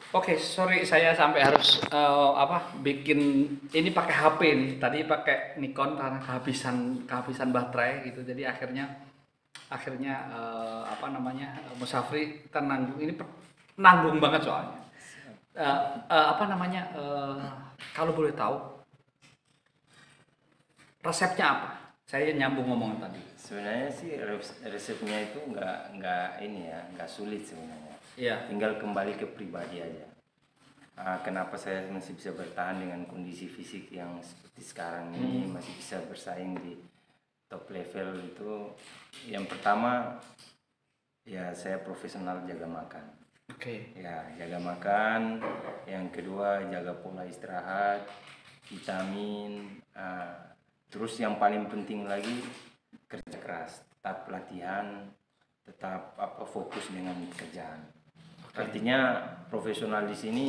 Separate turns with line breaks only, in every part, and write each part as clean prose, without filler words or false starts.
Oke, sorry saya sampai harus bikin ini pakai HP nih. Tadi pakai Nikon karena kehabisan baterai gitu. Jadi akhirnya Musafri kita nanggung ini nanggung banget soalnya. Kalau boleh tahu resepnya apa? Saya nyambung ngomongan tadi.
Sebenarnya sih resepnya itu nggak ini ya, nggak sulit sebenarnya.
Iya.
Tinggal kembali ke pribadi aja. Kenapa saya masih bisa bertahan dengan kondisi fisik yang seperti sekarang ini, masih bisa bersaing di top level itu? Yang pertama ya saya profesional jaga makan.
Oke.
Ya, jaga makan. Yang kedua jaga pola istirahat, vitamin. Terus yang paling penting lagi kerja keras, tetap latihan, tetap fokus dengan kerjaan. Artinya profesional di sini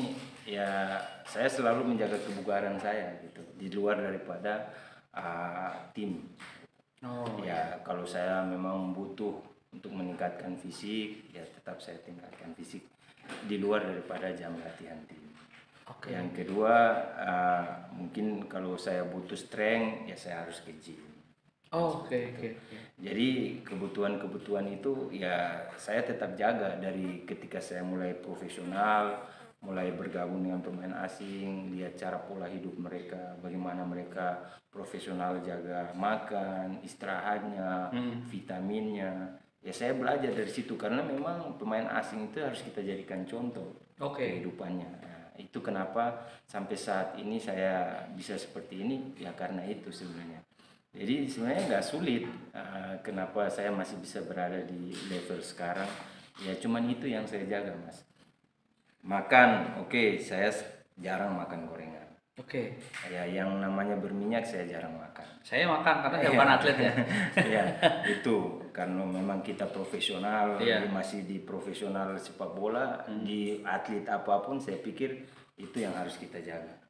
ya saya selalu menjaga kebugaran saya gitu di luar daripada tim. Ya kalau saya memang butuh untuk meningkatkan fisik ya tetap saya tingkatkan fisik di luar daripada jam latihan tim. Yang kedua mungkin kalau saya butuh strength ya saya harus ke gym.
Oke.
Jadi kebutuhan-kebutuhan itu ya saya tetap jaga dari ketika saya mulai profesional, mulai bergabung dengan pemain asing, lihat cara pola hidup mereka, bagaimana mereka profesional jaga makan, istirahatnya, vitaminnya. Ya saya belajar dari situ karena memang pemain asing itu harus kita jadikan contoh kehidupannya. Nah, itu kenapa sampai saat ini saya bisa seperti ini ya karena itu sebenarnya. Jadi sebenarnya nggak sulit. Kenapa saya masih bisa berada di level sekarang? Ya cuman itu yang saya jaga mas. Makan, oke, saya jarang makan gorengan.
Oke.
Ya yang namanya berminyak saya jarang makan.
Saya makan karena saya bukan atlet ya.
Ya itu karena memang kita profesional, masih di profesional sepak bola, di atlet apapun saya pikir itu yang harus kita jaga.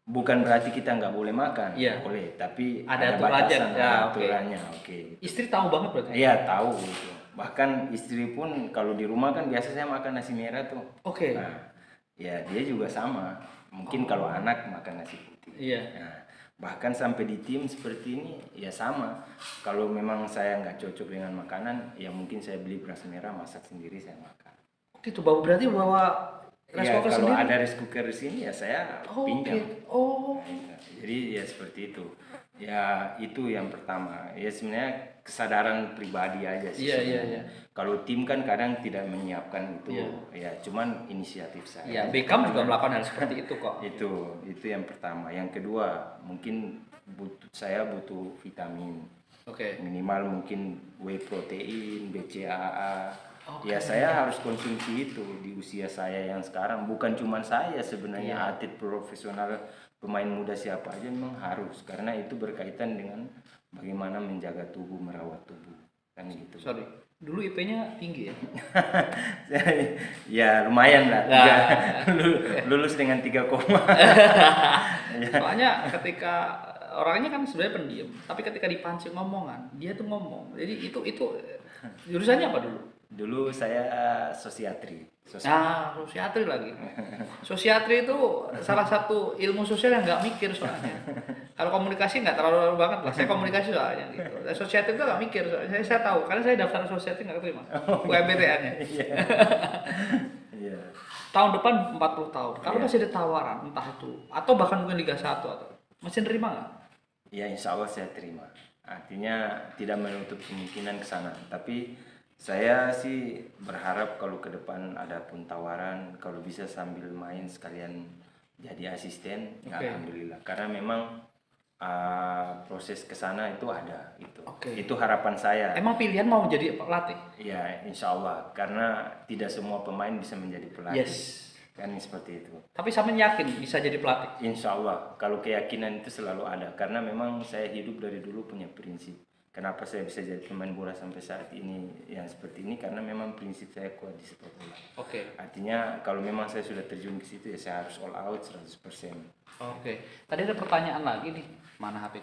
Bukan berarti kita nggak boleh makan, boleh, tapi ada batasan, aturannya. Oke.
Istri tahu banget berarti?
Iya tahu gitu. Bahkan istri pun kalau di rumah kan biasa saya makan nasi merah tuh.
Oke.
Nah, ya dia juga sama. Mungkin kalau anak makan nasi putih.
Iya.
Nah, bahkan sampai di tim seperti ini ya sama. Kalau memang saya nggak cocok dengan makanan, ya mungkin saya beli beras merah masak sendiri saya makan.
Oke, itu berarti bawa rice
Ya
cooker
kalau
sendiri?
ada rice cooker di sini ya saya pinjam. Nah, jadi ya seperti itu. Ya itu yang pertama. Ya sebenarnya kesadaran pribadi aja sih.
Iya.
Kalau tim kan kadang tidak menyiapkan itu. Ya cuman inisiatif saya.
Iya, Beckham juga melakukan hal seperti itu kok.
Itu yang pertama. Yang kedua mungkin saya butuh vitamin. Minimal mungkin whey protein, BCAA. Ya saya harus konsumsi itu di usia saya yang sekarang. Bukan cuma saya sebenarnya atlet profesional, pemain muda siapa aja memang harus. Karena itu berkaitan dengan bagaimana menjaga tubuh, merawat tubuh. Kan gitu.
Sorry, dulu IP-nya tinggi ya?
Ya lumayan lah. Lulus dengan 3 koma.
Soalnya ketika orangnya kan sebenarnya pendiam, tapi ketika dipancing ngomongan, dia tuh ngomong. Jadi itu jurusannya apa dulu?
Dulu saya sosiatri.
Sosiatri lagi. Sosiatri itu salah satu ilmu sosial yang nggak mikir soalnya. Kalau komunikasi nggak terlalu banget lah. Saya komunikasi soalnya gitu. Sosiatri itu nggak mikir. Saya tahu karena saya daftar sosiatri nggak keterima. UMBTN-nya. Tahun depan 40 tahun. Kalau masih ada tawaran entah itu atau bahkan mungkin Liga 1 atau masih nerima nggak?
Ya insya Allah saya terima. Artinya tidak menutup kemungkinan ke sana. Tapi saya sih berharap kalau ke depan ada pun tawaran, kalau bisa sambil main sekalian jadi asisten, alhamdulillah. Karena memang proses ke sana itu ada, itu harapan saya.
Emang pilihan mau jadi pelatih?
Ya insya Allah, karena tidak semua pemain bisa menjadi pelatih. Kan seperti itu.
Tapi Samin yakin bisa jadi pelatih?
Insya Allah, kalau keyakinan itu selalu ada. Karena memang saya hidup dari dulu punya prinsip. Kenapa saya bisa jadi pemain bola sampai saat ini yang seperti ini? Karena memang prinsip saya kuat di sepak bola. Artinya kalau memang saya sudah terjun ke situ ya saya harus all out 100%.
Tadi ada pertanyaan lagi nih, mana HP?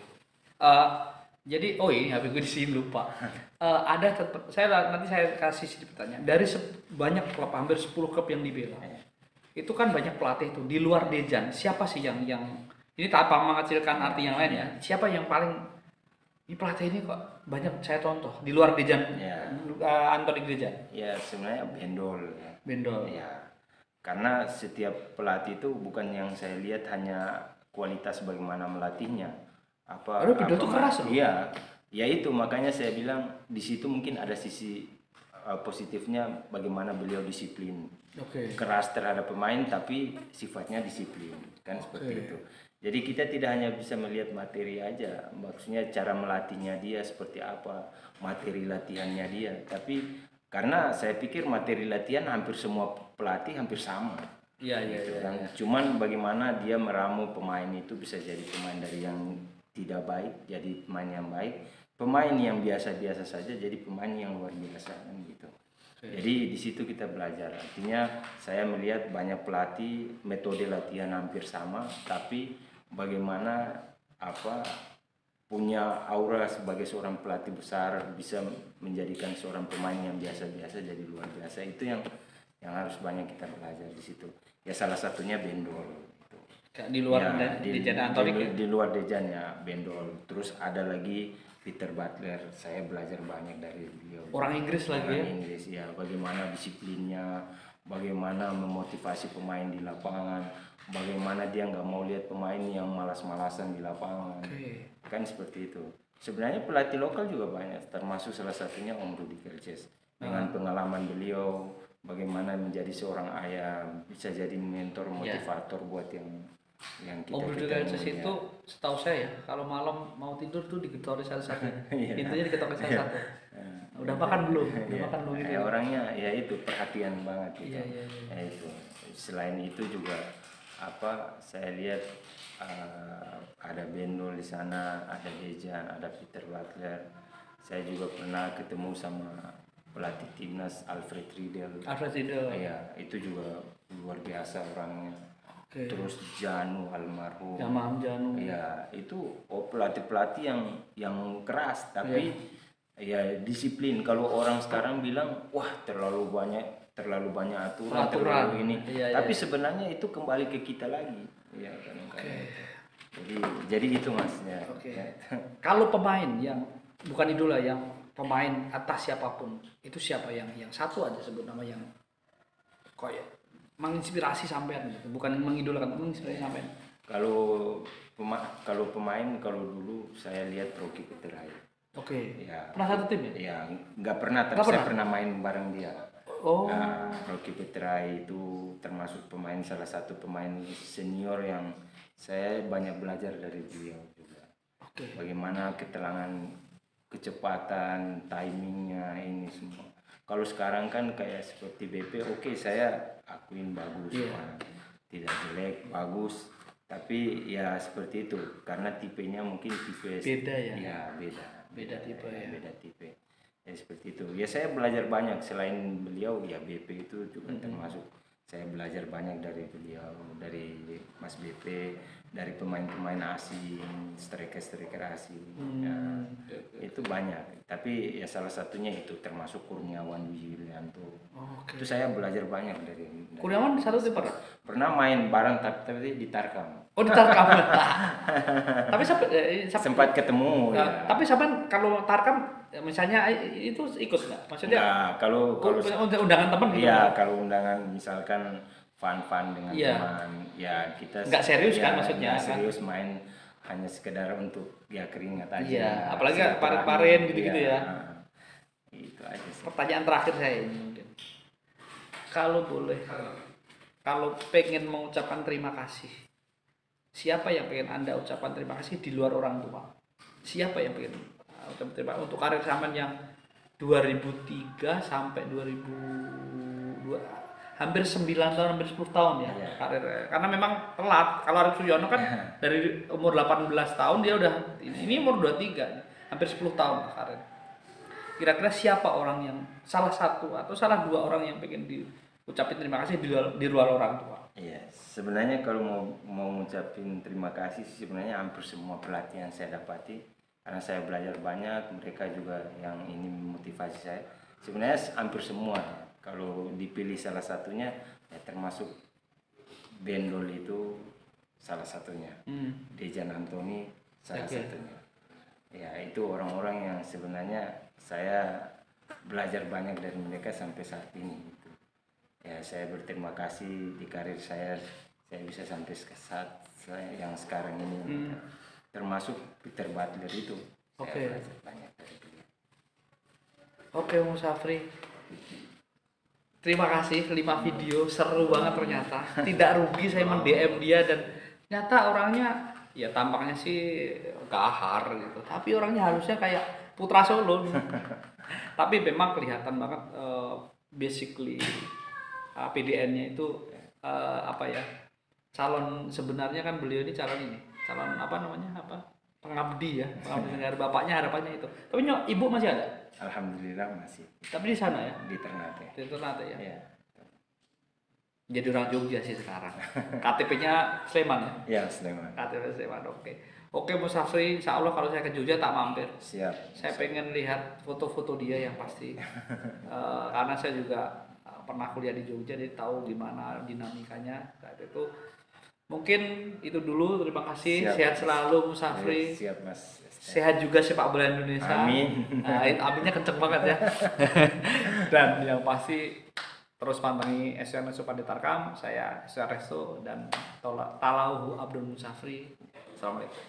Jadi, oh ini HP gue di sini lupa. Nanti saya kasih sedikit pertanyaan. Dari banyak klub, hampir 10 klub yang dibela, itu kan banyak pelatih tuh di luar Dejan. Siapa sih yang ini tanpa mengecilkan arti yang lain ya? Siapa yang paling ini pelatih ini kok banyak saya contoh di luar Dejan, Anthony Dejan?
Ya sebenarnya Bendol.
Bendol.
Ya, karena setiap pelatih itu bukan yang saya lihat hanya kualitas bagaimana melatihnya.
Bendol tuh keras loh.
Iya, ya itu makanya saya bilang di situ mungkin ada sisi positifnya bagaimana beliau disiplin. Keras terhadap pemain tapi sifatnya disiplin kan seperti itu. Jadi kita tidak hanya bisa melihat materi aja, maksudnya cara melatihnya dia seperti apa, materi latihannya dia. Tapi karena saya pikir materi latihan hampir semua pelatih hampir sama.
Iya.
Cuman bagaimana dia meramu pemain itu bisa jadi pemain dari yang tidak baik jadi pemain yang baik, pemain yang biasa-biasa saja jadi pemain yang luar biasa kan gitu. Jadi di situ kita belajar. Artinya saya melihat banyak pelatih metode latihan hampir sama, tapi bagaimana punya aura sebagai seorang pelatih besar bisa menjadikan seorang pemain yang biasa-biasa jadi luar biasa. Itu yang harus banyak kita belajar di situ. Ya salah satunya Bendol.
Di luar Dejan Anthony.
Di luar Dejan ya Bendol. Terus ada lagi Peter Butler, saya belajar banyak dari beliau.
Orang Inggris lagi ya?
Inggris ya, bagaimana disiplinnya, bagaimana memotivasi pemain di lapangan, bagaimana dia nggak mau lihat pemain yang malas-malasan di lapangan. Kan seperti itu. Sebenarnya pelatih lokal juga banyak, termasuk salah satunya Om Rudi Kelces. Dengan pengalaman beliau, bagaimana menjadi seorang ayah, bisa jadi mentor, motivator buat yang kita
Rudi Kelces itu setahu saya ya, kalau malam mau tidur tuh digetorin satu-satu. Pintunya digetorin satu-satu. Udah makan belum?
Gitu. Orangnya ya itu perhatian banget gitu. Ya itu. Selain itu juga saya lihat ada Bendol di sana, ada Dejan, ada Peter Butler. Saya juga pernah ketemu sama pelatih timnas Alfred Riedel. Ya, itu juga luar biasa orangnya. Terus Janu almarhum.
Janu.
Ya, itu pelatih-pelatih yang keras tapi ya disiplin. Kalau orang sekarang bilang wah terlalu banyak aturan. Terlalu ini. Tapi sebenarnya itu kembali ke kita lagi. Ya kan. Jadi itu maksudnya.
Kalau pemain yang bukan idola, yang pemain atas siapapun, itu siapa yang satu aja sebut nama yang kayak menginspirasi sampean gitu, bukan mengidolakan, menginspirasi sampean.
Kalau pemain dulu saya lihat Rocky Peterai. Ya,
pernah satu tim ya?
Ya, nggak pernah, tapi saya pernah main bareng dia. Nah, Rocky Peterai itu termasuk salah satu pemain senior yang saya banyak belajar dari beliau juga. Bagaimana kecepatan, timingnya ini semua. Kalau sekarang kan kayak seperti BP, saya akuin bagus, tidak jelek, bagus. Tapi ya seperti itu, karena tipenya mungkin tipe
beda ya.
Ya beda tipe. Ya seperti itu. Ya saya belajar banyak selain beliau, ya BP itu juga termasuk. Saya belajar banyak dari beliau, dari Mas BP, dari pemain-pemain asing, striker asing. Itu banyak. Tapi ya salah satunya itu termasuk Kurniawan Wijianto. Itu saya belajar banyak dari
Kurniawan satu tim
pernah main bareng tapi di Tarkam.
Di Tarkam. Tapi
sempat ketemu. Ya.
Tapi sampai kalau Tarkam misalnya itu ikut nggak? Maksudnya?
Nah, kalau
undangan teman gitu.
Iya, kalau undangan misalkan fun dengan teman, ya kita
nggak serius kan maksudnya?
Nggak serius main hanya sekedar untuk keringat aja.
Iya, apalagi paren gitu-gitu ya.
Itu aja sih.
Pertanyaan terakhir saya ini mungkin. Kalau boleh, kalau pengen mengucapkan terima kasih, siapa yang pengen Anda ucapkan terima kasih di luar orang tua? Siapa yang pengen ucapkan terima kasih untuk karir sampean yang 2003 sampai 2002, hampir 9 tahun, hampir 10 tahun ya karir. Karena memang telat. Kalau Arief Suyono kan dari umur 18 tahun dia udah, ini umur 23, hampir 10 tahun karir. Kira-kira siapa orang yang salah satu atau salah dua orang yang pengen diucapin terima kasih di luar orang tua?
Iya, sebenarnya kalau mau ngucapin terima kasih sebenarnya hampir semua pelatih yang saya dapati karena saya belajar banyak, mereka juga yang ini memotivasi saya. Sebenarnya hampir semua, kalau dipilih salah satunya ya termasuk Bendol itu salah satunya, Dejan Antoni salah satunya. Ya itu orang-orang yang sebenarnya saya belajar banyak dari mereka sampai saat ini. Gitu. Ya saya berterima kasih di karir saya bisa sampai saat saya yang sekarang ini. Termasuk Peter Butler itu. Saya belajar banyak dari dia.
Oke, Musafri. Terima kasih 5 video seru banget ternyata. Tidak rugi saya mend-DM dia dan ternyata orangnya ya tampaknya sih gahar gitu. Tapi orangnya harusnya kayak Putra Solo. Tapi memang kelihatan banget basically PDN-nya itu apa ya? Calon sebenarnya kan beliau ini calon apa namanya? Pengabdi ya, pengabdi negara. Bapaknya harapannya itu. Tapi ibu masih ada?
Alhamdulillah masih.
Tapi di sana ya?
Di Ternate.
Di Ternate ya?
Ya.
Jadi orang Jogja sih sekarang. KTP-nya Sleman ya?
Ya, Sleman.
KTP Sleman, oke. Oke, Musafri, insya Allah kalau saya ke Jogja tak mampir.
Siap.
Saya pengen lihat foto-foto dia yang pasti. Karena saya juga pernah kuliah di Jogja, jadi tahu gimana dinamikanya saat itu. Mungkin itu dulu, terima kasih.
Siap.
Sehat selalu Musafri.
Siap Mas.
Sehat juga sepak bola Indonesia.
Amin.
Aminnya kenceng banget ya. Dan yang pasti terus pantangi SWN Supandi Tarkam. Saya SWN Resto dan Talauhu Abdul Musafri. Assalamualaikum.